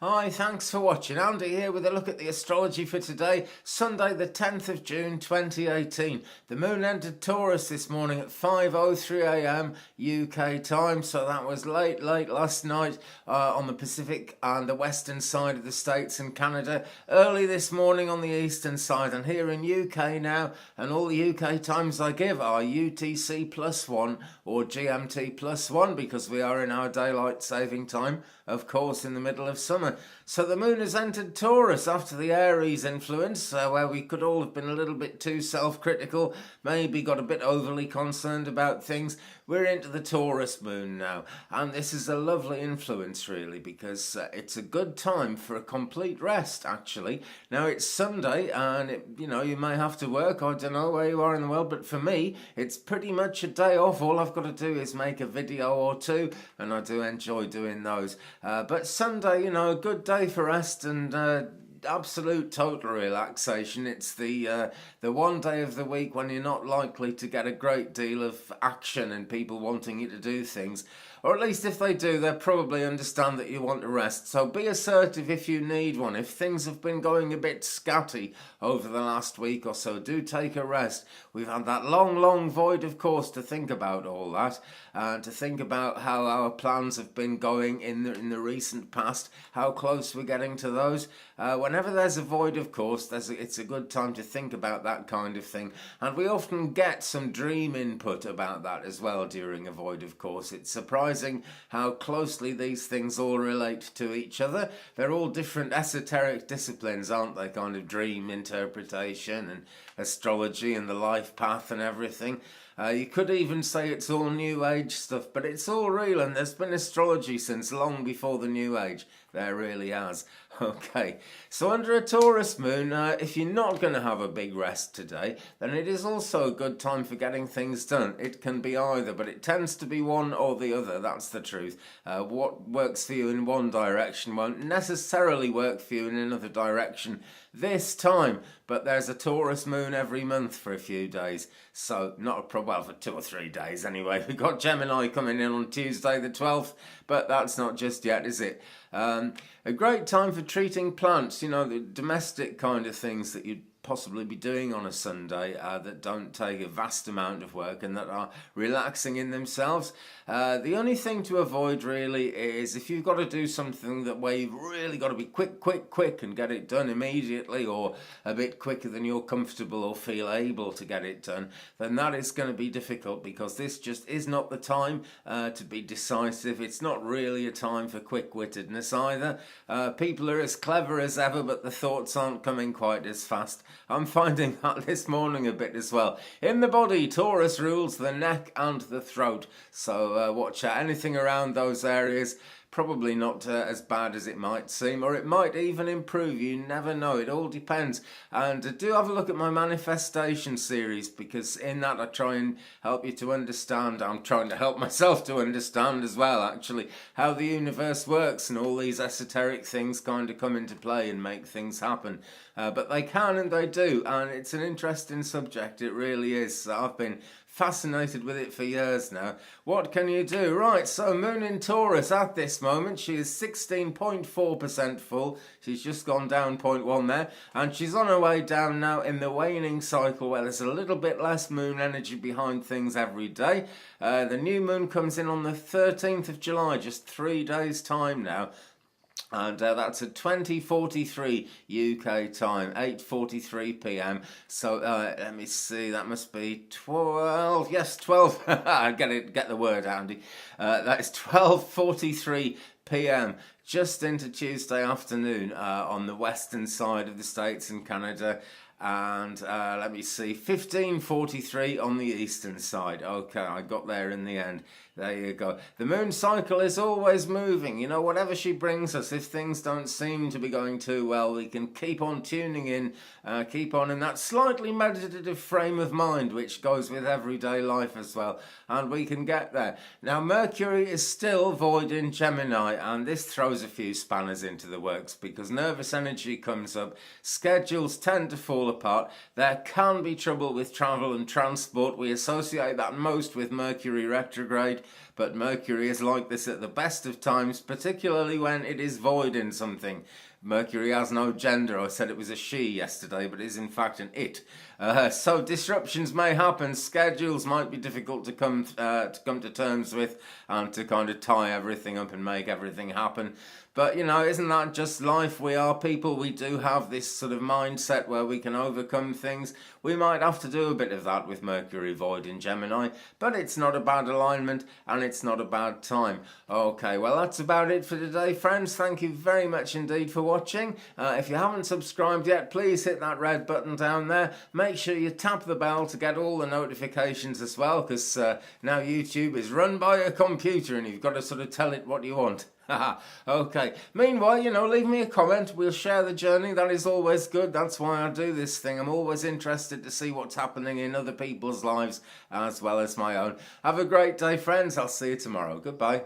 Hi, thanks for watching. Andy here with a look at the astrology for today, Sunday the 10th of June 2018. The moon entered Taurus this morning at 5:03 a.m. UK time, so that was late last night on the Pacific and the western side of the States and Canada, early this morning on the eastern side, and here in UK now, and all the UK times I give are UTC +1 or GMT +1 because we are in our daylight saving time, of course, in the middle of summer. So the moon has entered Taurus after the Aries influence, where we could all have been a little bit too self-critical, maybe got a bit overly concerned about things. We're into the Taurus moon now, and this is a lovely influence really, because it's a good time for a complete rest actually. Now it's Sunday and you may have to work, I don't know where you are in the world, but for me it's pretty much a day off. All I've got to do is make a video or two, and I do enjoy doing those. But Sunday, a good day for rest and absolute total relaxation. It's the one day of the week when you're not likely to get a great deal of action and people wanting you to do things, or at least if they do, they'll probably understand that you want to rest. So be assertive if you need one. If things have been going a bit scatty over the last week or so, do take a rest. We've had that long void, of course, to think about all that, and to think about how our plans have been going in the recent past, how close we're getting to those. Whenever there's a void, of course, it's a good time to think about that kind of thing. And we often get some dream input about that as well during a void, of course. It's surprising how closely these things all relate to each other. They're all different esoteric disciplines, aren't they? Kind of dream interpretation and astrology and the life path and everything. You could even say it's all New Age stuff, but it's all real, and there's been astrology since long before the New Age. There really has. Okay, so under a Taurus moon, if you're not going to have a big rest today, then it is also a good time for getting things done. It can be either, but it tends to be one or the other, that's the truth. What works for you in one direction won't necessarily work for you in another direction this time, but there's a Taurus moon every month for a few days, so not a problem. Well, for 2 or 3 days anyway. We've got Gemini coming in on Tuesday the 12th, but that's not just yet, is it? A great time for treating plants, the domestic kind of things that you'd possibly be doing on a Sunday that don't take a vast amount of work and that are relaxing in themselves. The only thing to avoid really is if you've got to do something where you've really got to be quick and get it done immediately, or a bit quicker than you're comfortable or feel able to get it done, then that is going to be difficult, because this just is not the time to be decisive. It's not really a time for quick-wittedness either. People are as clever as ever, but the thoughts aren't coming quite as fast. I'm finding that this morning a bit as well. In the body, Taurus rules the neck and the throat, so watch out. Anything around those areas, probably not as bad as it might seem, or it might even improve. You never know. It all depends. And do have a look at my manifestation series, because in that I try and help you to understand. I'm trying to help myself to understand as well, actually, how the universe works, and all these esoteric things kind of come into play and make things happen. But they can and they do, and it's an interesting subject. It really is. I've been fascinated with it for years now. What can you do? Right, so moon in Taurus at this moment, she is 16.4% full. She's just gone down 0.1 there, and she's on her way down now in the waning cycle, where there's a little bit less moon energy behind things every day. The new moon comes in on the 13th of July, just 3 days time now. And that's at 20:43 UK time, 8:43 p.m. So let me see, that must be 12. Yes, 12. Get the word, Andy. That is 12:43 p.m. just into Tuesday afternoon on the western side of the States and Canada. And let me see, 15:43 on the eastern side. Okay, I got there in the end. There you go. The moon cycle is always moving. Whatever she brings us, if things don't seem to be going too well, we can keep on tuning in, keep on in that slightly meditative frame of mind, which goes with everyday life as well, and we can get there. Now, Mercury is still void in Gemini, and this throws a few spanners into the works, because nervous energy comes up, schedules tend to fall apart, there can be trouble with travel and transport. We associate that most with Mercury retrograde, but Mercury is like this at the best of times, particularly when it is void in something. Mercury has no gender. I said it was a she yesterday, but it is in fact an it. So disruptions may happen. Schedules might be difficult to come to terms with and to kind of tie everything up and make everything happen. But, you know, isn't that just life? We are people. We do have this sort of mindset where we can overcome things. We might have to do a bit of that with Mercury void in Gemini, but it's not a bad alignment and it's not a bad time. Okay, well, that's about it for today, friends. Thank you very much indeed for watching. If you haven't subscribed yet, please hit that red button down there. Make sure you tap the bell to get all the notifications as well, because now YouTube is run by a computer and you've got to sort of tell it what you want. Okay. Meanwhile, you know, leave me a comment. We'll share the journey. That is always good. That's why I do this thing. I'm always interested to see what's happening in other people's lives as well as my own. Have a great day, friends. I'll see you tomorrow. Goodbye.